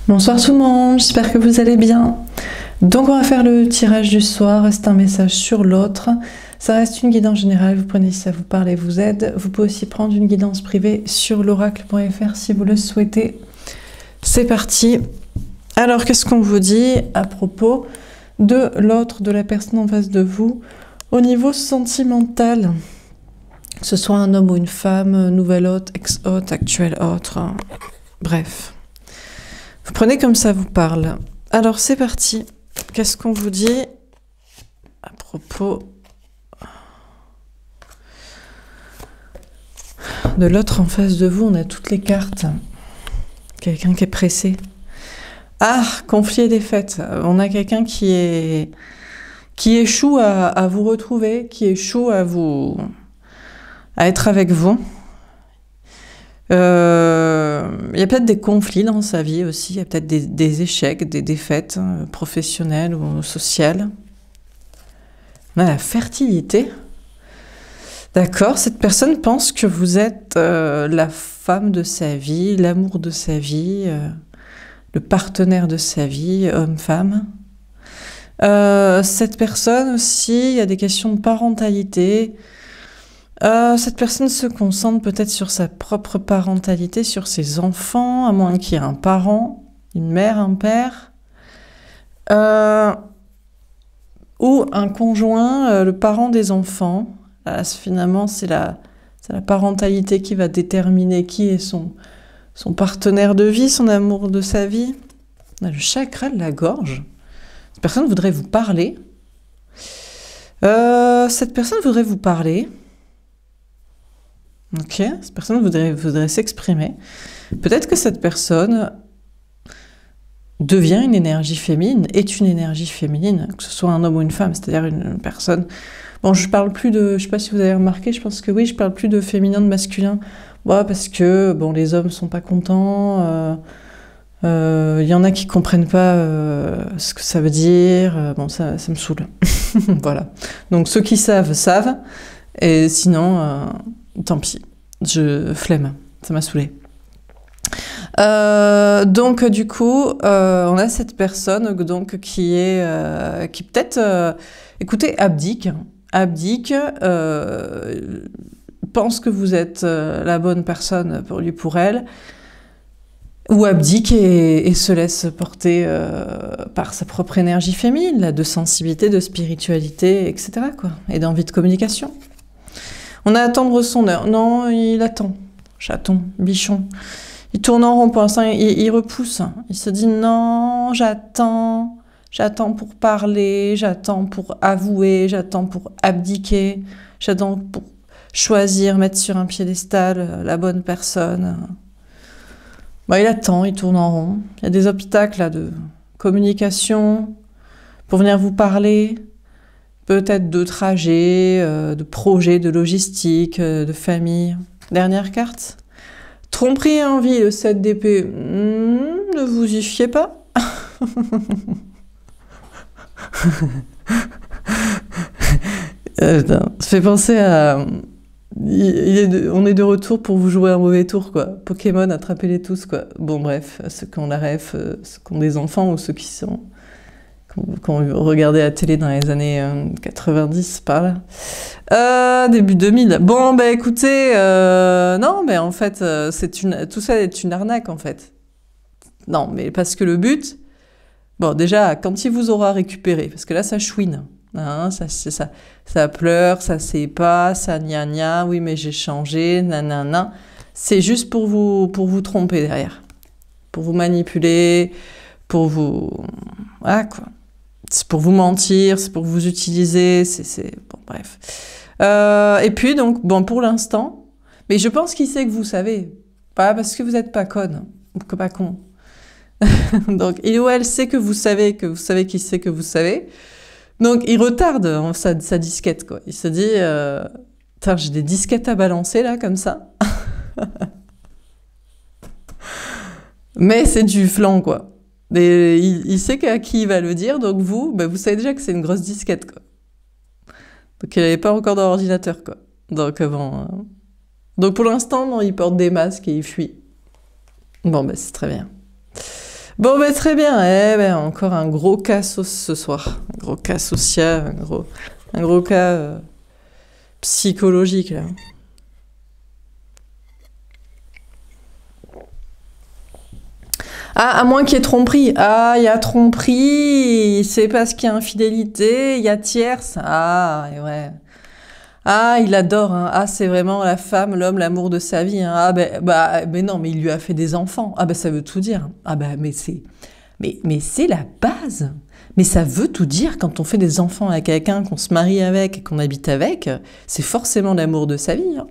Bonsoir tout le monde, j'espère que vous allez bien. Donc on va faire le tirage du soir, reste un message sur l'autre. Ça reste une guidance générale, vous prenez si ça vous parle et vous aide. Vous pouvez aussi prendre une guidance privée sur l'oracle.fr si vous le souhaitez. C'est parti. Alors qu'est-ce qu'on vous dit à propos de l'autre, de la personne en face de vous, au niveau sentimental? Que ce soit un homme ou une femme, nouvel hôte, ex-hôte, actuel hôte, bref. Vous prenez comme ça vous parle. Alors c'est parti. Qu'est-ce qu'on vous dit à propos de l'autre en face de vous? On a toutes les cartes. Quelqu'un qui est pressé. Ah, conflit et défaite. On a quelqu'un qui échoue à vous retrouver, qui échoue à être avec vous. Il y a peut-être des conflits dans sa vie aussi, il y a peut-être des échecs, des défaites professionnelles ou sociales. On a la fertilité. D'accord, cette personne pense que vous êtes la femme de sa vie, l'amour de sa vie, le partenaire de sa vie, homme-femme. Cette personne aussi, il y a des questions de parentalité. Cette personne se concentre peut-être sur sa propre parentalité, sur ses enfants, à moins qu'il y ait un parent, une mère, un père, ou un conjoint, le parent des enfants. Là, finalement, c'est la parentalité qui va déterminer qui est son partenaire de vie, son amour de sa vie. On a le chakra de la gorge. Cette personne voudrait vous parler. Cette personne voudrait vous parler. Ok, cette personne voudrait s'exprimer. Peut-être que cette personne devient une énergie féminine, est une énergie féminine, que ce soit un homme ou une femme, c'est-à-dire une personne... Bon, je parle plus de... Je sais pas si vous avez remarqué, je pense que oui, je parle plus de féminin, de masculin. Ouais, parce que, bon, les hommes sont pas contents, y en a qui comprennent pas ce que ça veut dire, bon, ça me saoule. Voilà. Donc, ceux qui savent, savent, et sinon... tant pis, flemme, ça m'a saoulée. Donc du coup, on a cette personne donc qui peut-être, écoutez, abdique, pense que vous êtes la bonne personne pour lui, pour elle, ou abdique et se laisse porter par sa propre énergie féminine, là, de sensibilité, de spiritualité, etc., quoi, et d'envie de communication. On a à attendre son heure. Non, il attend. Chaton, bichon. Il tourne en rond pour l'instant, il repousse. Il se dit non, j'attends. J'attends pour parler, j'attends pour avouer, j'attends pour abdiquer, j'attends pour choisir, mettre sur un piédestal la bonne personne. Bon, il attend, il tourne en rond. Il y a des obstacles là, de communication pour venir vous parler. Peut-être de trajets, de projets, de logistique, de famille. Dernière carte. Tromperie et envie, le 7 d'épée. Ne vous y fiez pas. Ça fait penser à... on est de retour pour vous jouer un mauvais tour, quoi. Pokémon, attrapez-les tous, quoi. Bon, bref, ceux qui ont la ref, ceux qui ont des enfants ou ceux qui sont... Quand on regardait la télé dans les années 90, par là. Début 2000. Bon, bah écoutez, non, mais en fait, tout ça est une arnaque, en fait. Non, mais parce que le but... Bon, déjà, quand il vous aura récupéré, parce que là, ça chouine. Hein, ça pleure, ça sait pas, ça gna, oui, mais j'ai changé, nanana. C'est juste pour vous tromper derrière. Pour vous manipuler, pour vous... Ah, quoi. C'est pour vous mentir, c'est pour vous utiliser, bon, bref. Et puis, donc, bon, pour l'instant, mais je pense qu'il sait que vous savez. Pas parce que vous n'êtes pas conne, ou que pas con. Donc, il ou elle sait que vous savez qu'il sait que vous savez. Donc, il retarde sa disquette, quoi. Il se dit, tiens, j'ai des disquettes à balancer, là, comme ça. Mais c'est du flan, quoi. Et il sait à qui il va le dire, donc vous savez déjà que c'est une grosse disquette, quoi. Donc il n'avait pas encore d'ordinateur, quoi. Donc bon... Donc pour l'instant, non, il porte des masques et il fuit. Bon, bah c'est très bien. Bon, ben très bien. Eh ben, encore un gros cas ce soir. Un gros cas social, un gros cas psychologique, là. Ah, à moins qu'il y ait tromperie. Ah, il y a tromperie. C'est parce qu'il y a infidélité. Il y a tierce. Ah, et ouais. Ah, il adore, hein. Ah, c'est vraiment la femme, l'homme, l'amour de sa vie, hein. Ah, ben, bah, mais non, mais il lui a fait des enfants. Ah, ben, ça veut tout dire. Ah, ben, mais c'est la base. Mais ça veut tout dire quand on fait des enfants avec quelqu'un, qu'on se marie avec et qu'on habite avec. C'est forcément l'amour de sa vie, hein.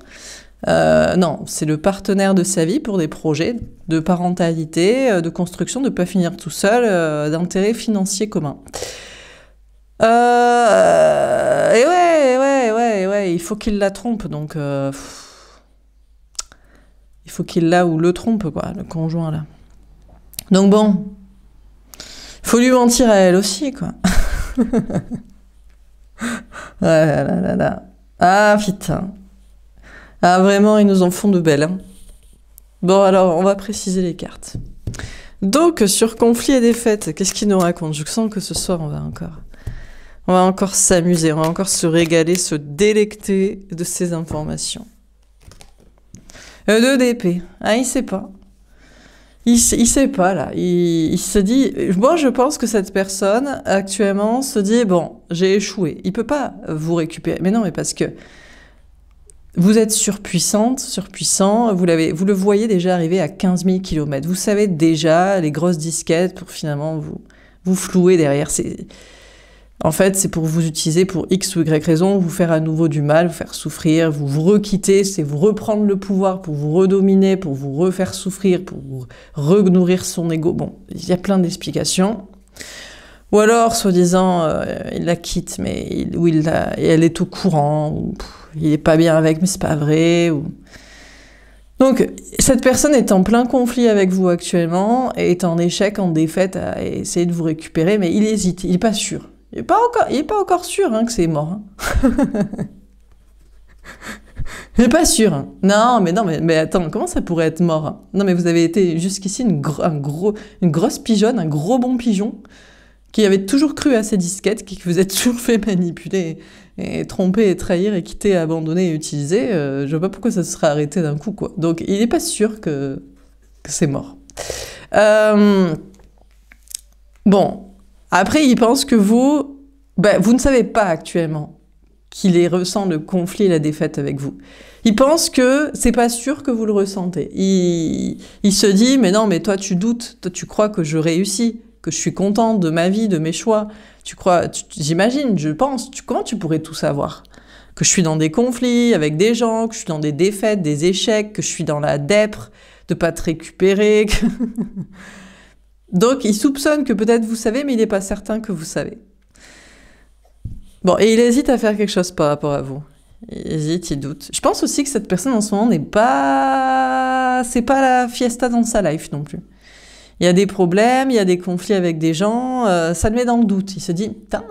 Non, c'est le partenaire de sa vie pour des projets de parentalité, de construction, de ne pas finir tout seul, d'intérêts financiers communs. Et ouais, il faut qu'il la trompe, donc il faut qu'il la ou le trompe, quoi, le conjoint, là. Donc bon, il faut lui mentir à elle aussi, quoi. Ouais, là. Ah, putain. Ah, vraiment, ils nous en font de belles, hein. Bon, alors, on va préciser les cartes. Donc, sur conflit et défaite, qu'est-ce qu'il nous raconte? Je sens que ce soir, on va encore s'amuser, on va encore se régaler, se délecter de ces informations. 2 d'épée. Ah, il sait pas. Il sait pas, là. Il se dit... Moi, je pense que cette personne, actuellement, se dit, bon, j'ai échoué. Il peut pas vous récupérer. Mais non, mais parce que vous êtes surpuissante, surpuissant, vous le voyez déjà arriver à 15 000 km. Vous savez déjà les grosses disquettes pour finalement vous flouer derrière. En fait, c'est pour vous utiliser pour X ou Y raison, vous faire à nouveau du mal, vous faire souffrir, vous requitter, c'est vous reprendre le pouvoir pour vous redominer, pour vous refaire souffrir, pour vous renourrir son ego. Bon, il y a plein d'explications. Ou alors, soi-disant, il la quitte, mais elle est au courant, ou il est pas bien avec, mais c'est pas vrai. Donc, cette personne est en plein conflit avec vous actuellement, et est en échec, en défaite, à essayer de vous récupérer, mais il hésite, il est pas sûr. Il est pas encore sûr, hein, que c'est mort, hein. Il est pas sûr, hein. Non, mais attends, comment ça pourrait être mort, hein? Non, mais vous avez été jusqu'ici une grosse pigeonne, un gros bon pigeon, qui avait toujours cru à ces disquettes, qui vous a toujours fait manipuler et tromper et trahir et quitter, abandonner et utiliser. Je vois pas pourquoi ça se serait arrêté d'un coup, quoi. Donc, il est pas sûr que c'est mort. Bon. Après, il pense que vous ne savez pas actuellement qu'il ressent le conflit et la défaite avec vous. Il pense que c'est pas sûr que vous le ressentez. Il se dit, mais non, mais toi tu doutes, toi tu crois que je réussis, que je suis contente de ma vie, de mes choix. J'imagine, je pense, comment tu pourrais tout savoir? Que je suis dans des conflits avec des gens, que je suis dans des défaites, des échecs, que je suis dans la dèpre, de pas te récupérer. Donc, il soupçonne que peut-être vous savez, mais il n'est pas certain que vous savez. Bon, et il hésite à faire quelque chose par rapport à vous. Il hésite, il doute. Je pense aussi que cette personne, en ce moment, c'est pas la fiesta dans sa life non plus. Il y a des problèmes, il y a des conflits avec des gens, ça le met dans le doute. Il se dit, putain,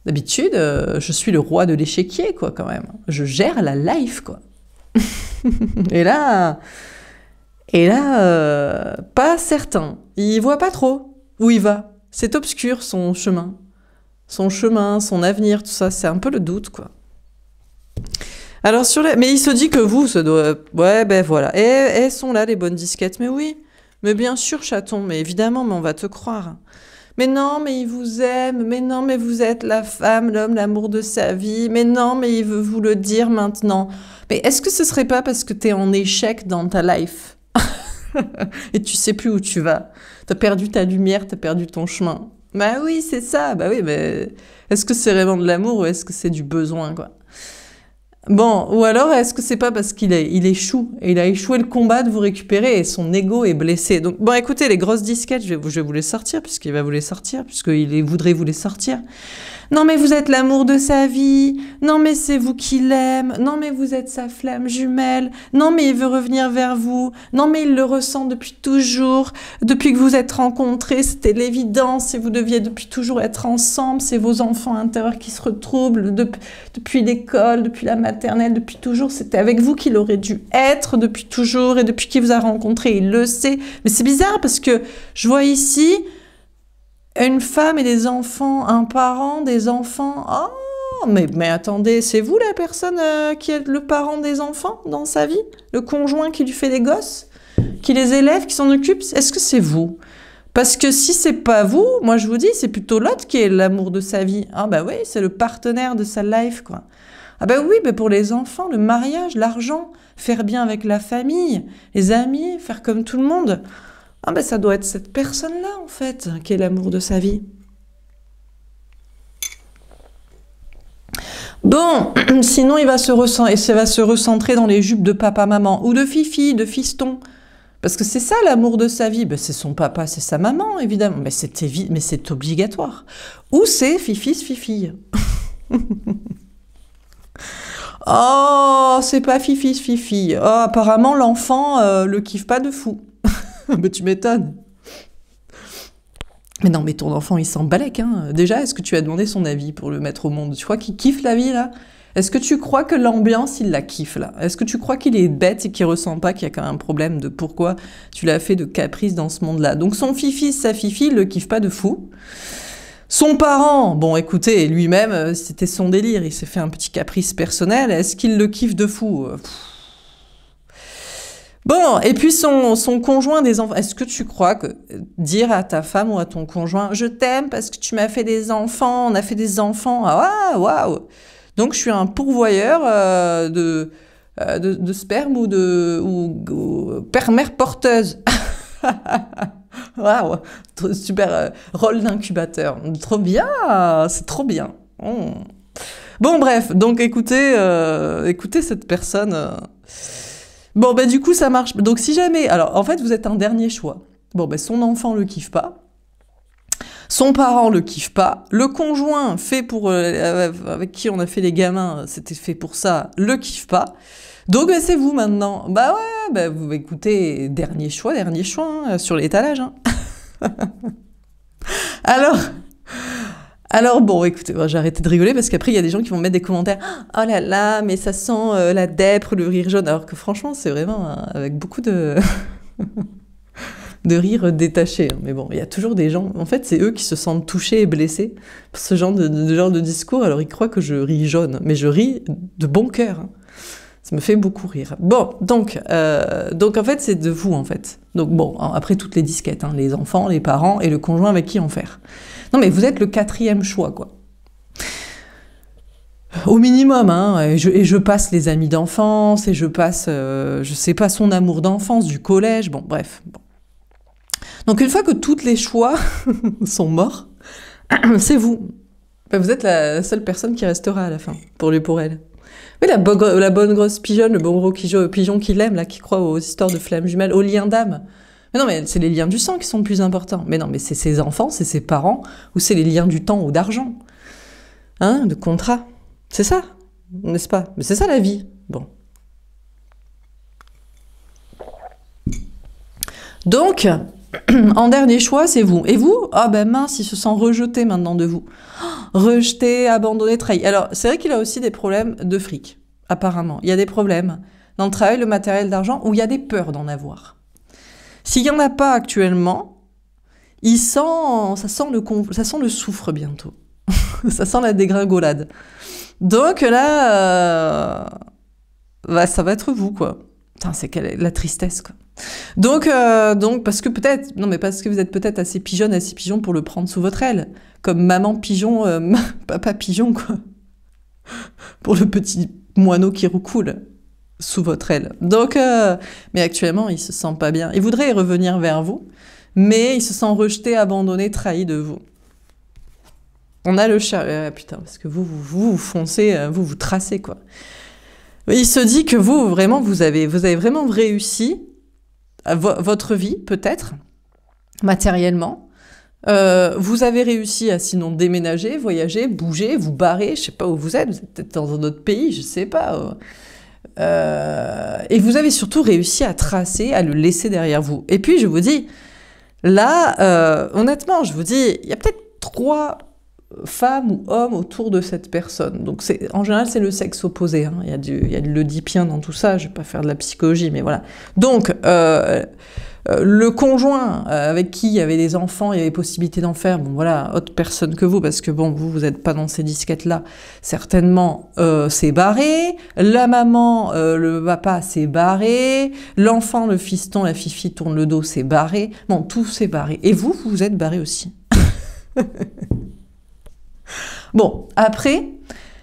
d'habitude, je suis le roi de l'échiquier, quoi, quand même. Je gère la life, quoi. Et là, pas certain. Il voit pas trop où il va. C'est obscur, son chemin. Son avenir, tout ça, c'est un peu le doute, quoi. Alors, mais il se dit que vous, ça doit... Ouais, ben voilà. Et elles sont là, les bonnes disquettes. Mais oui, mais bien sûr, chaton, mais évidemment, mais on va te croire. Mais non, mais il vous aime. Mais non, mais vous êtes la femme, l'homme, l'amour de sa vie. Mais non, mais il veut vous le dire maintenant. Mais est-ce que ce serait pas parce que t'es en échec dans ta life? Et tu sais plus où tu vas. T'as perdu ta lumière, t'as perdu ton chemin. Bah oui, c'est ça. Bah oui, mais est-ce que c'est vraiment de l'amour ou est-ce que c'est du besoin, quoi? Bon, ou alors est-ce que c'est pas parce qu'il échoue et il a échoué le combat de vous récupérer et son ego est blessé. Donc bon, écoutez, les grosses disquettes, je vais vous les sortir puisqu'il va vous les sortir, puisqu'il voudrait vous les sortir. Non mais vous êtes l'amour de sa vie. Non mais c'est vous qui l'aime. Non mais vous êtes sa flamme jumelle. Non mais il veut revenir vers vous. Non mais il le ressent depuis toujours. Depuis que vous êtes rencontrés, c'était l'évidence et vous deviez depuis toujours être ensemble. C'est vos enfants intérieurs qui se retroublent depuis l'école, depuis la maternelle, depuis toujours. C'était avec vous qu'il aurait dû être depuis toujours et depuis qu'il vous a rencontré, il le sait. Mais c'est bizarre parce que je vois ici une femme et des enfants, un parent, des enfants. Oh, mais attendez, c'est vous la personne qui est le parent des enfants dans sa vie? Le conjoint qui lui fait des gosses? Qui les élève, qui s'en occupe? Est-ce que c'est vous? Parce que si c'est pas vous, moi je vous dis, c'est plutôt l'autre qui est l'amour de sa vie. Ah bah oui, c'est le partenaire de sa life, quoi. Ah bah oui, mais pour les enfants, le mariage, l'argent, faire bien avec la famille, les amis, faire comme tout le monde. Ah ben ça doit être cette personne-là, en fait, qui est l'amour de sa vie. Bon, sinon il va se recentrer dans les jupes de papa-maman, ou de fifi, de fiston. Parce que c'est ça l'amour de sa vie. Ben, c'est son papa, c'est sa maman, évidemment. Mais c'est obligatoire. Ou c'est fifi-fifille. Oh, c'est pas fifi-fifi. Oh, apparemment, l'enfant le kiffe pas de fou. Mais tu m'étonnes. Mais non, mais ton enfant, il s'en balèque, hein. Déjà, est-ce que tu as demandé son avis pour le mettre au monde? Tu crois qu'il kiffe la vie, là? Est-ce que tu crois que l'ambiance, il la kiffe, là? Est-ce que tu crois qu'il est bête et qu'il ressent pas qu'il y a quand même un problème de pourquoi tu l'as fait de caprice dans ce monde-là? Donc son fifi, sa fifi, il le kiffe pas de fou. Son parent, bon, écoutez, lui-même, c'était son délire. Il s'est fait un petit caprice personnel. Est-ce qu'il le kiffe de fou? Bon, et puis son conjoint des enfants. Est-ce que tu crois que dire à ta femme ou à ton conjoint « Je t'aime parce que tu m'as fait des enfants, on a fait des enfants. » Ah, waouh! Donc, je suis un pourvoyeur de sperme ou mère porteuse. Waouh! Super rôle d'incubateur. Trop bien! C'est trop bien. Bon, bref. Donc, écoutez cette personne... Bon, ben du coup, ça marche. Donc, si jamais... Alors, en fait, vous êtes un dernier choix. Bon, ben son enfant le kiffe pas. Son parent le kiffe pas. Le conjoint fait pour... avec qui on a fait les gamins, c'était fait pour ça, le kiffe pas. Donc, ben, c'est vous maintenant. Bah ouais, ben vous écoutez, dernier choix hein, sur l'étalage. Hein. Alors bon, écoutez, j'ai arrêté de rigoler parce qu'après, il y a des gens qui vont mettre des commentaires « Oh là là, mais ça sent la dèpre, le rire jaune ». Alors que franchement, c'est vraiment avec beaucoup de rire détaché. Mais bon, il y a toujours des gens... En fait, c'est eux qui se sentent touchés et blessés par ce genre de discours. Alors, ils croient que je ris jaune, mais je ris de bon cœur. Hein. Ça me fait beaucoup rire. Bon, donc en fait, c'est de vous, en fait. Donc bon, après toutes les disquettes, hein, les enfants, les parents et le conjoint avec qui en faire. Non, mais vous êtes le 4e choix, quoi. Au minimum, hein. Et je passe les amis d'enfance, et je passe, je sais pas, son amour d'enfance, du collège, bon, bref. Bon. Donc une fois que tous les choix sont morts, c'est vous. Vous êtes la seule personne qui restera à la fin, pour lui, pour elle. Oui, la bonne grosse pigeonne, le bon gros pigeon qui l'aime, là, qui croit aux histoires de flammes jumelles, aux liens d'âme. Mais non, mais c'est les liens du sang qui sont le plus importants. Mais non, mais c'est ses enfants, c'est ses parents, ou c'est les liens du temps ou d'argent. Hein, de contrat. C'est ça, n'est-ce pas? Mais c'est ça la vie. Bon. Donc, en dernier choix, c'est vous. Et vous? Ah ben mince, il se sent rejeté maintenant de vous. Rejeté, abandonné, trahi. Alors, c'est vrai qu'il a aussi des problèmes de fric, apparemment. Il y a des problèmes dans le travail, le matériel, d'argent, où il y a des peurs d'en avoir. S'il n'y en a pas actuellement, ça sent le soufre bientôt. Ça sent la dégringolade. Donc là, ça va être vous, quoi. Putain, c'est la tristesse, quoi. Donc parce que vous êtes peut-être assez pigeonne, assez pigeon pour le prendre sous votre aile. Comme maman pigeon, papa pigeon, quoi. Pour le petit moineau qui roucoule sous votre aile. Donc, mais actuellement, il se sent pas bien. Il voudrait revenir vers vous, mais il se sent rejeté, abandonné, trahi de vous. On a le chat. Putain, parce que vous foncez, vous tracez, quoi. Il se dit que vous, vraiment, vous avez vraiment réussi à votre vie, peut-être, matériellement, Vous avez réussi à sinon déménager, voyager, bouger, vous barrer, je sais pas où vous êtes peut-être dans un autre pays, je sais pas. Et vous avez surtout réussi à tracer, à le laisser derrière vous. Et puis je vous dis, là, honnêtement, je vous dis, il y a peut-être 3 femmes ou hommes autour de cette personne. Donc en général, c'est le sexe opposé. Hein. Il y a de l'oedipien dans tout ça, je vais pas faire de la psychologie, mais voilà. Donc, le conjoint avec qui il y avait des enfants, il y avait possibilité d'en faire, bon voilà, autre personne que vous, parce que bon, vous n'êtes pas dans ces disquettes-là, certainement c'est barré, la maman, le papa c'est barré, l'enfant, le fiston, la fifi tourne le dos, c'est barré, bon, tout c'est barré. Et vous, vous êtes barré aussi. Bon, après,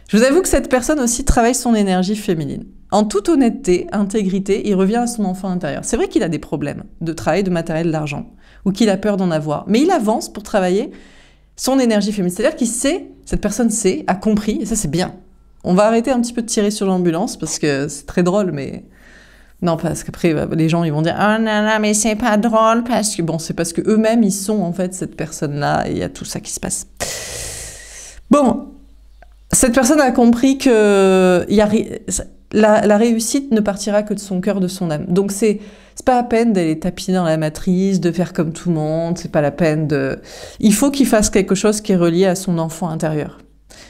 je vous avoue que cette personne aussi travaille son énergie féminine. En toute honnêteté, intégrité, il revient à son enfant intérieur. C'est vrai qu'il a des problèmes de travail, de matériel, d'argent, ou qu'il a peur d'en avoir. Mais il avance pour travailler son énergie féminine. C'est-à-dire qu'il sait, cette personne sait, a compris, et ça c'est bien. On va arrêter un petit peu de tirer sur l'ambulance, parce que c'est très drôle, mais... Non, parce qu'après, les gens, ils vont dire « Ah non, non, mais c'est pas drôle, parce que... » Bon, c'est parce qu'eux-mêmes, ils sont en fait cette personne-là, et il y a tout ça qui se passe. Bon, cette personne a compris que la réussite ne partira que de son cœur, de son âme. Donc c'est pas la peine d'aller tapiner dans la matrice, de faire comme tout le monde, c'est pas la peine de... Il faut qu'il fasse quelque chose qui est relié à son enfant intérieur.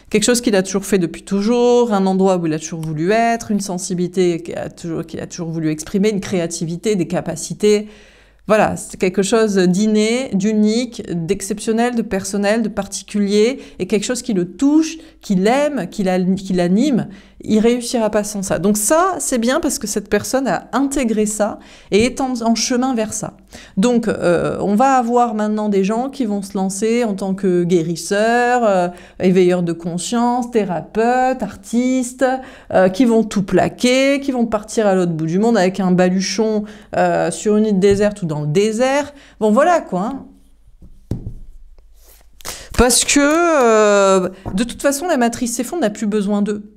Quelque chose qu'il a toujours fait depuis toujours, un endroit où il a toujours voulu être, une sensibilité qu'il a toujours voulu exprimer, une créativité, des capacités... Voilà, c'est quelque chose d'inné, d'unique, d'exceptionnel, de personnel, de particulier, et quelque chose qui le touche, qui l'aime, qui l'anime. Il réussira pas sans ça. Donc ça, c'est bien parce que cette personne a intégré ça et est en chemin vers ça. Donc, on va avoir maintenant des gens qui vont se lancer en tant que guérisseurs, éveilleurs de conscience, thérapeutes, artistes, qui vont tout plaquer, qui vont partir à l'autre bout du monde avec un baluchon sur une île déserte ou dans le désert. Bon, voilà quoi. Hein. Parce que, de toute façon, la matrice s'effondre, n'a plus besoin d'eux.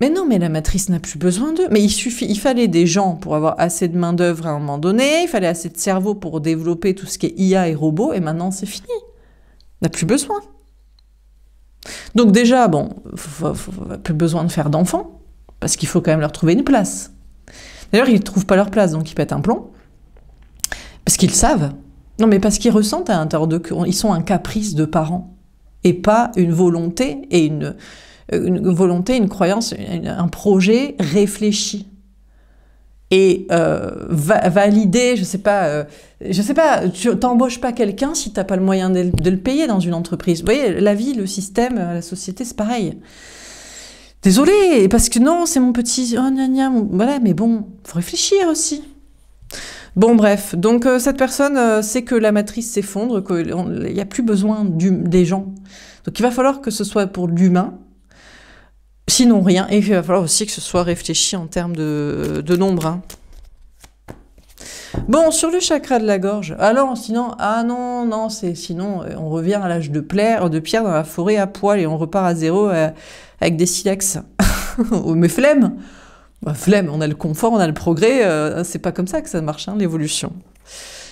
Mais non, mais la matrice n'a plus besoin d'eux. Mais il fallait des gens pour avoir assez de main-d'œuvre à un moment donné, il fallait assez de cerveau pour développer tout ce qui est IA et robots, et maintenant c'est fini. On n'a plus besoin. Donc déjà, bon, plus besoin de faire d'enfants, parce qu'il faut quand même leur trouver une place. D'ailleurs, ils ne trouvent pas leur place, donc ils pètent un plomb, parce qu'ils savent. Non, mais parce qu'ils ressentent à l'intérieur d'eux qu'ils sont un caprice de parents, et pas une volonté et une volonté, une croyance, un projet réfléchi. Et valider, je sais pas, tu t'embauches pas quelqu'un si t'as pas le moyen de le payer dans une entreprise. Vous voyez, la vie, le système, la société, c'est pareil. Désolée, parce que non, c'est mon petit... Oh, gna, gna, voilà, mais bon, faut réfléchir aussi. Bon, bref, donc cette personne sait que la matrice s'effondre, qu'il n'y a plus besoin des gens. Donc il va falloir que ce soit pour l'humain, sinon rien, et il va falloir aussi que ce soit réfléchi en termes de nombre. Hein. Bon, sur le chakra de la gorge, sinon on revient à l'âge de pierre dans la forêt à poil et on repart à zéro avec des silex. Mais flemme. Flemme, on a le confort, on a le progrès, c'est pas comme ça que ça marche, hein, l'évolution.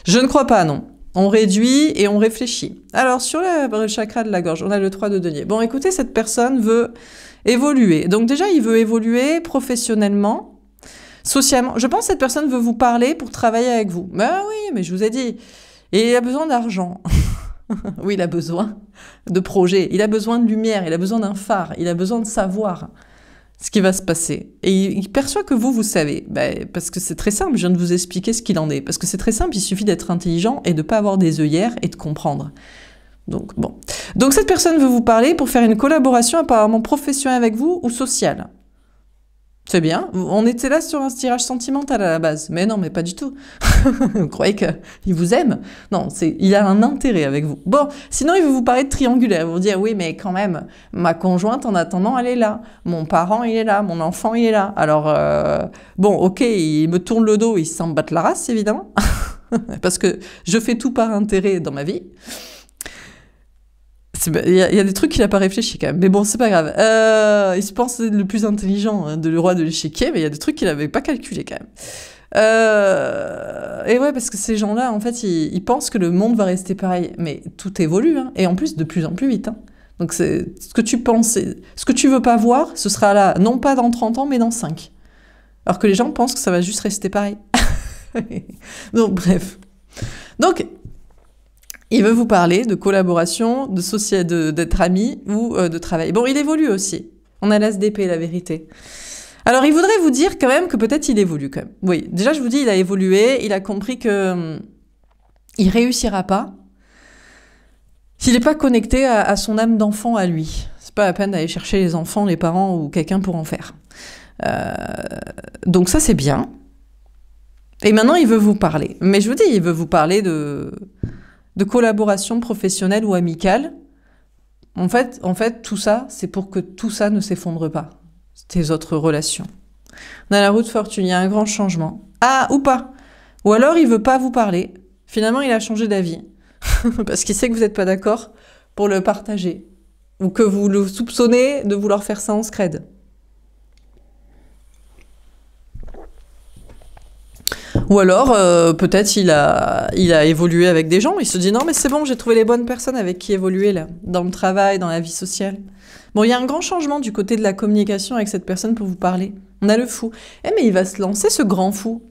Je ne crois pas, non. On réduit et on réfléchit. Alors, sur le chakra de la gorge, on a le 3 de denier. Bon, écoutez, cette personne veut évoluer. Donc déjà, il veut évoluer professionnellement, socialement. Je pense que cette personne veut vous parler pour travailler avec vous. Ben oui, mais je vous ai dit. Et il a besoin d'argent. Oui, il a besoin de projets. Il a besoin de lumière. Il a besoin d'un phare. Il a besoin de savoir ce qui va se passer. Et il perçoit que vous savez. Ben, parce que c'est très simple, je viens de vous expliquer ce qu'il en est. Parce que c'est très simple, il suffit d'être intelligent et de ne pas avoir des œillères et de comprendre. Donc, bon. Donc, cette personne veut vous parler pour faire une collaboration apparemment professionnelle avec vous ou sociale. C'est bien. On était là sur un tirage sentimental à la base. Mais non, mais pas du tout. Vous croyez qu'il vous aime? Non, il a un intérêt avec vous. Bon, sinon, il veut vous parler de triangulaire. Il va vous dire, oui, mais quand même, ma conjointe, en attendant, elle est là. Mon parent, il est là. Mon enfant, il est là. Alors, bon, ok, il me tourne le dos, il s'en bat la race, évidemment. Parce que je fais tout par intérêt dans ma vie. Il y a des trucs qu'il n'a pas réfléchi quand même, mais bon, c'est pas grave. Il se pense le plus intelligent, hein, le roi de l'échiquier, mais il y a des trucs qu'il n'avait pas calculé quand même. Et ouais, parce que ces gens-là, en fait, ils pensent que le monde va rester pareil. Mais tout évolue, hein, et en plus de plus en plus vite. Hein. Donc c'est ce que tu penses, ce que tu veux pas voir, ce sera là, non pas dans 30 ans, mais dans 5. Alors que les gens pensent que ça va juste rester pareil. Donc bref. Donc, il veut vous parler de collaboration, d'être amis ou de travail. Bon, il évolue aussi. On a l'ASDP, la vérité. Alors, il voudrait vous dire quand même que peut-être il évolue quand même. Oui, déjà, je vous dis, il a évolué, il a compris que il réussira pas s'il n'est pas connecté à son âme d'enfant à lui. C'est pas la peine d'aller chercher les enfants, les parents ou quelqu'un pour en faire. Donc ça, c'est bien. Et maintenant, il veut vous parler. Mais je vous dis, il veut vous parler de collaboration professionnelle ou amicale. En fait, tout ça, c'est pour que tout ça ne s'effondre pas. Tes autres relations. On a la roue de fortune, il y a un grand changement. Ah, ou pas. Ou alors, il veut pas vous parler. Finalement, il a changé d'avis. Parce qu'il sait que vous n'êtes pas d'accord pour le partager. Ou que vous le soupçonnez de vouloir faire ça en scred. Ou alors, peut-être il a évolué avec des gens, il se dit non mais c'est bon, j'ai trouvé les bonnes personnes avec qui évoluer là, dans le travail, dans la vie sociale. Bon, il y a un grand changement du côté de la communication avec cette personne pour vous parler. On a le fou. Eh mais il va se lancer ce grand fou.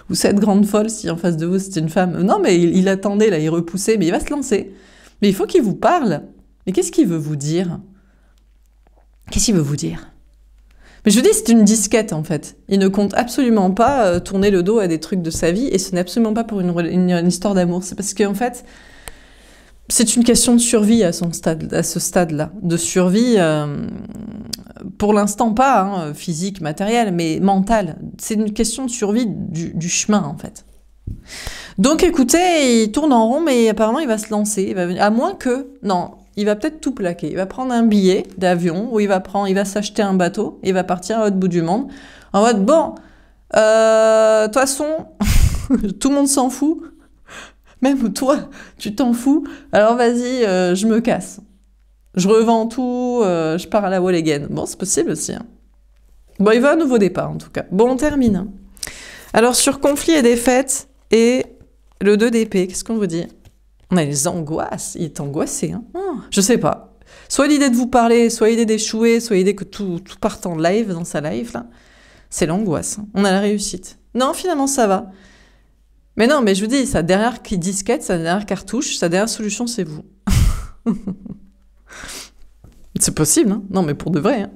Ou cette grande folle si en face de vous c'est une femme. Non mais il attendait là, il repoussait, mais il va se lancer. Mais il faut qu'il vous parle. Mais qu'est-ce qu'il veut vous dire? Qu'est-ce qu'il veut vous dire? Mais je vous dis, c'est une disquette, en fait. Il ne compte absolument pas tourner le dos à des trucs de sa vie, et ce n'est absolument pas pour une histoire d'amour. C'est parce qu'en fait, c'est une question de survie à ce stade-là. De survie, pour l'instant pas physique, matérielle, mais mentale. C'est une question de survie du chemin, en fait. Donc écoutez, il tourne en rond, mais apparemment il va se lancer. À moins que... Non, il va peut-être tout plaquer. Il va prendre un billet d'avion, ou il va s'acheter un bateau, et il va partir à l'autre bout du monde, en mode, bon, de toute façon, tout le monde s'en fout, même toi, tu t'en fous, alors vas-y, je me casse. Je revends tout, je pars à la wall again. Bon, c'est possible aussi. Hein. Bon, il va à nouveau départ, en tout cas. Bon, on termine. Hein. Alors, sur conflit et défaite, et le 2 d'épée, qu'est-ce qu'on vous dit? On a les angoisses. Il est angoissé. Hein. Oh, je sais pas. Soit l'idée de vous parler, soit l'idée d'échouer, soit l'idée que tout parte en live, dans sa live, là. C'est l'angoisse. Hein. On a la réussite. Non, finalement, ça va. Mais non, mais je vous dis, sa dernière disquette, sa dernière cartouche, sa dernière solution, c'est vous. C'est possible, hein. Non, mais pour de vrai. Hein.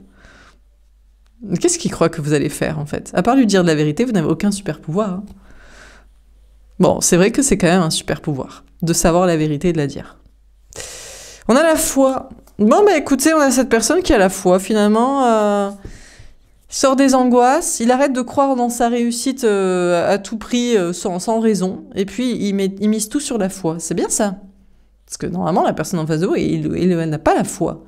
Qu'est-ce qu'il croit que vous allez faire, en fait? À part lui dire de la vérité, vous n'avez aucun super pouvoir. Hein. Bon, c'est vrai que c'est quand même un super pouvoir, de savoir la vérité et de la dire. On a la foi. Bon, bah écoutez, on a cette personne qui a la foi, finalement. Il sort des angoisses, il arrête de croire dans sa réussite à tout prix, sans raison, et puis il mise tout sur la foi. C'est bien ça. Parce que normalement, la personne en face de vous, elle n'a pas la foi.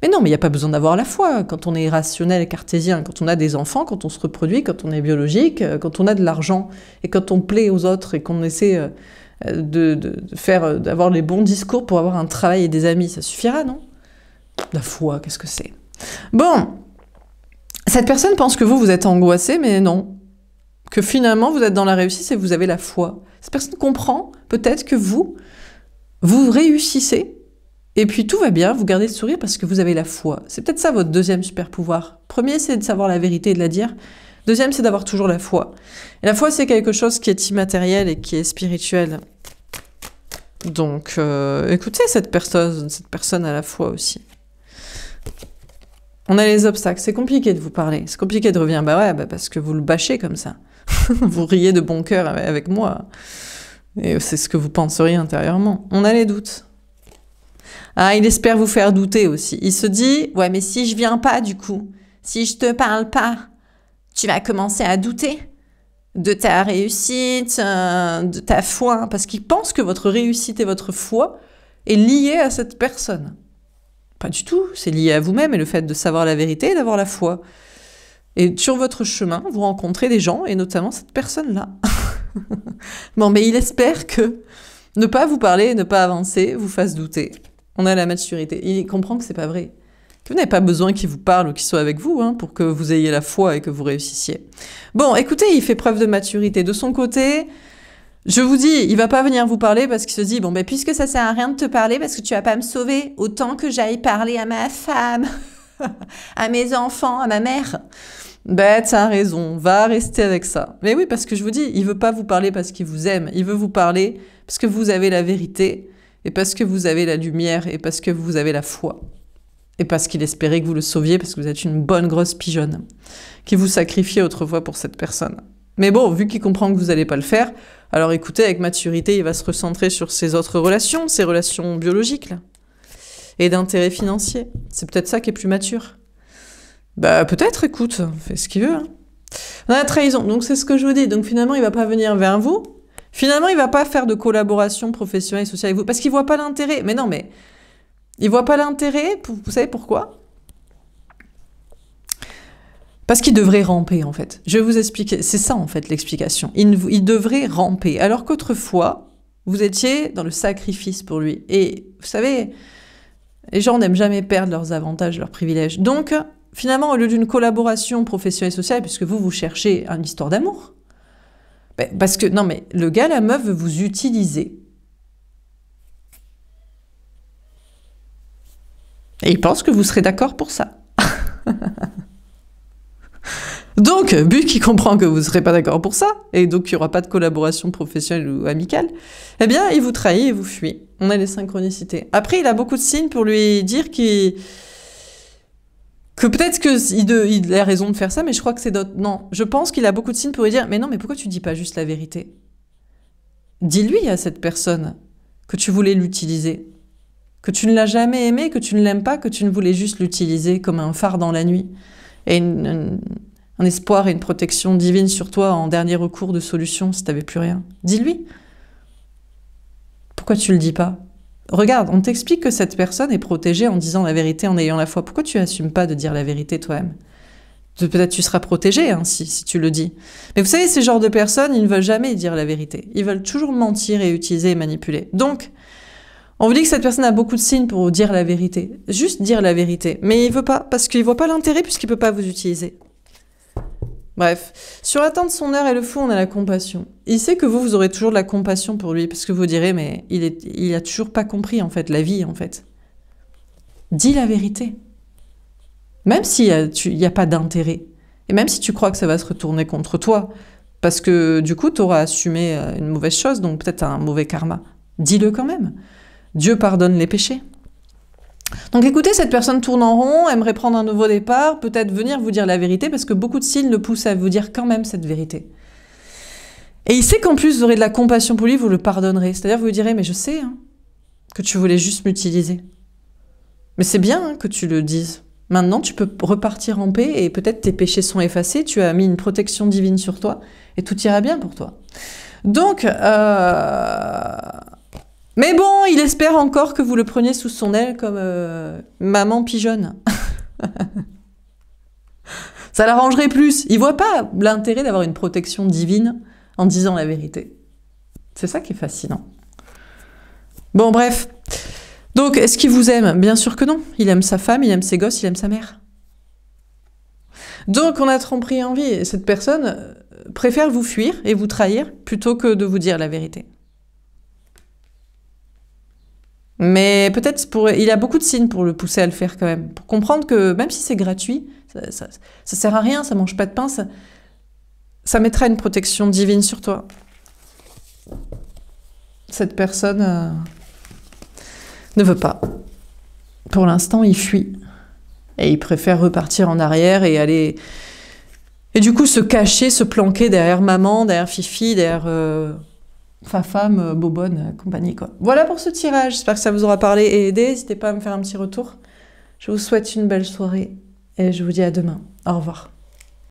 Mais non, mais il n'y a pas besoin d'avoir la foi. Quand on est rationnel et cartésien, quand on a des enfants, quand on se reproduit, quand on est biologique, quand on a de l'argent, et quand on plaît aux autres, et qu'on essaie d'avoir les bons discours pour avoir un travail et des amis, ça suffira, non? La foi, qu'est-ce que c'est? Bon, cette personne pense que vous êtes angoissé, mais non. Que finalement, vous êtes dans la réussite et vous avez la foi. Cette personne comprend peut-être que vous réussissez, et puis tout va bien, vous gardez le sourire parce que vous avez la foi. C'est peut-être ça votre deuxième super pouvoir. Premier, c'est de savoir la vérité et de la dire. Deuxième, c'est d'avoir toujours la foi. Et la foi, c'est quelque chose qui est immatériel et qui est spirituel. Donc, écoutez cette personne a la foi aussi. On a les obstacles. C'est compliqué de vous parler. C'est compliqué de revenir. Bah ouais, parce que vous le bâchez comme ça. Vous riez de bon cœur avec moi. Et c'est ce que vous penseriez intérieurement. On a les doutes. Ah, il espère vous faire douter aussi. Il se dit, ouais, mais si je viens pas du coup, si je te parle pas, tu vas commencer à douter de ta réussite, de ta foi, parce qu'il pense que votre réussite et votre foi est liée à cette personne. Pas du tout, c'est lié à vous-même et le fait de savoir la vérité et d'avoir la foi. Et sur votre chemin, vous rencontrez des gens, et notamment cette personne-là. Bon, mais il espère que ne pas vous parler, ne pas avancer, vous fasse douter. On a la maturité. Il comprend que c'est pas vrai. que vous n'avez pas besoin qu'il vous parle ou qu'il soit avec vous, hein, pour que vous ayez la foi et que vous réussissiez. Bon, écoutez, il fait preuve de maturité. De son côté, je vous dis, il va pas venir vous parler parce qu'il se dit, bon, ben, puisque ça sert à rien de te parler, parce que tu vas pas me sauver, autant que j'aille parler à ma femme, à mes enfants, à ma mère. Ben, t'as raison, va rester avec ça. Mais oui, parce que je vous dis, il veut pas vous parler parce qu'il vous aime, il veut vous parler parce que vous avez la vérité, et parce que vous avez la lumière, et parce que vous avez la foi. Et parce qu'il espérait que vous le sauviez, parce que vous êtes une bonne grosse pigeonne, qui vous sacrifiait autrefois pour cette personne. Mais bon, vu qu'il comprend que vous n'allez pas le faire, alors écoutez, avec maturité, il va se recentrer sur ses autres relations, ses relations biologiques, là, et d'intérêt financier. C'est peut-être ça qui est plus mature. Bah peut-être, écoute, fait ce qu'il veut. Hein. On a la trahison, donc c'est ce que je vous dis. Donc finalement, il va pas venir vers vous. Finalement, il va pas faire de collaboration professionnelle et sociale avec vous, parce qu'il voit pas l'intérêt. Mais non, mais il voit pas l'intérêt, vous savez pourquoi? Parce qu'il devrait ramper, en fait. Je vais vous expliquer, c'est ça, en fait, l'explication. Il devrait ramper, alors qu'autrefois, vous étiez dans le sacrifice pour lui. Et vous savez, les gens n'aiment jamais perdre leurs avantages, leurs privilèges. Donc, finalement, au lieu d'une collaboration professionnelle et sociale, puisque vous cherchez une histoire d'amour, ben, parce que, non mais, le gars, la meuf veut vous utiliser. Et il pense que vous serez d'accord pour ça. Donc, vu qu'il comprend que vous ne serez pas d'accord pour ça, et donc il n'y aura pas de collaboration professionnelle ou amicale, eh bien, il vous trahit et vous fuit. On a les synchronicités. Après, il a beaucoup de signes pour lui dire que peut-être qu'il a raison de faire ça, mais je crois que c'est d'autres. Non, je pense qu'il a beaucoup de signes pour lui dire, mais non, mais pourquoi tu dis pas juste la vérité? Dis-lui à cette personne que tu voulais l'utiliser, que tu ne l'as jamais aimé, que tu ne l'aimes pas, que tu ne voulais juste l'utiliser comme un phare dans la nuit, et un espoir et une protection divine sur toi en dernier recours de solution si tu n'avais plus rien. Dis-lui. Pourquoi tu le dis pas? Regarde, on t'explique que cette personne est protégée en disant la vérité, en ayant la foi. Pourquoi tu n'assumes pas de dire la vérité toi-même? Peut-être tu seras protégé hein, si tu le dis. Mais vous savez, ces genres de personnes, ils ne veulent jamais dire la vérité. Ils veulent toujours mentir et utiliser et manipuler. Donc, on vous dit que cette personne a beaucoup de signes pour dire la vérité. Juste dire la vérité. Mais il veut pas, parce qu'il voit pas l'intérêt puisqu'il peut pas vous utiliser. Bref, sur l'attente de son heure et le fou, on a la compassion. Il sait que vous aurez toujours de la compassion pour lui, parce que vous direz, mais il a toujours pas compris, en fait, la vie, en fait. Dis la vérité. Même s'il y a pas d'intérêt. Et même si tu crois que ça va se retourner contre toi, parce que, du coup, tu auras assumé une mauvaise chose, donc peut-être un mauvais karma. Dis-le quand même. Dieu pardonne les péchés. Donc écoutez, cette personne tourne en rond, aimerait prendre un nouveau départ, peut-être venir vous dire la vérité, parce que beaucoup de signes le poussent à vous dire quand même cette vérité. Et il sait qu'en plus, vous aurez de la compassion pour lui, vous le pardonnerez. C'est-à-dire, vous lui direz, mais je sais hein, que tu voulais juste m'utiliser. Mais c'est bien hein, que tu le dises. Maintenant, tu peux repartir en paix, et peut-être tes péchés sont effacés, tu as mis une protection divine sur toi, et tout ira bien pour toi. Donc, mais bon, il espère encore que vous le preniez sous son aile comme maman pigeonne. Ça l'arrangerait plus. Il voit pas l'intérêt d'avoir une protection divine en disant la vérité. C'est ça qui est fascinant. Bon, bref. Donc, est-ce qu'il vous aime? Bien sûr que non. Il aime sa femme, il aime ses gosses, il aime sa mère. Donc, on a tromperie en vie. Et cette personne préfère vous fuir et vous trahir plutôt que de vous dire la vérité. Mais peut-être il a beaucoup de signes pour le pousser à le faire quand même. Pour comprendre que même si c'est gratuit, ça sert à rien, ça mange pas de pain, ça mettra une protection divine sur toi. Cette personne ne veut pas. Pour l'instant, il fuit. Et il préfère repartir en arrière et aller... Et du coup, se cacher, se planquer derrière maman, derrière Fifi, derrière... femme, bobonne, compagnie, quoi. Voilà pour ce tirage. J'espère que ça vous aura parlé et aidé. N'hésitez pas à me faire un petit retour. Je vous souhaite une belle soirée et je vous dis à demain. Au revoir.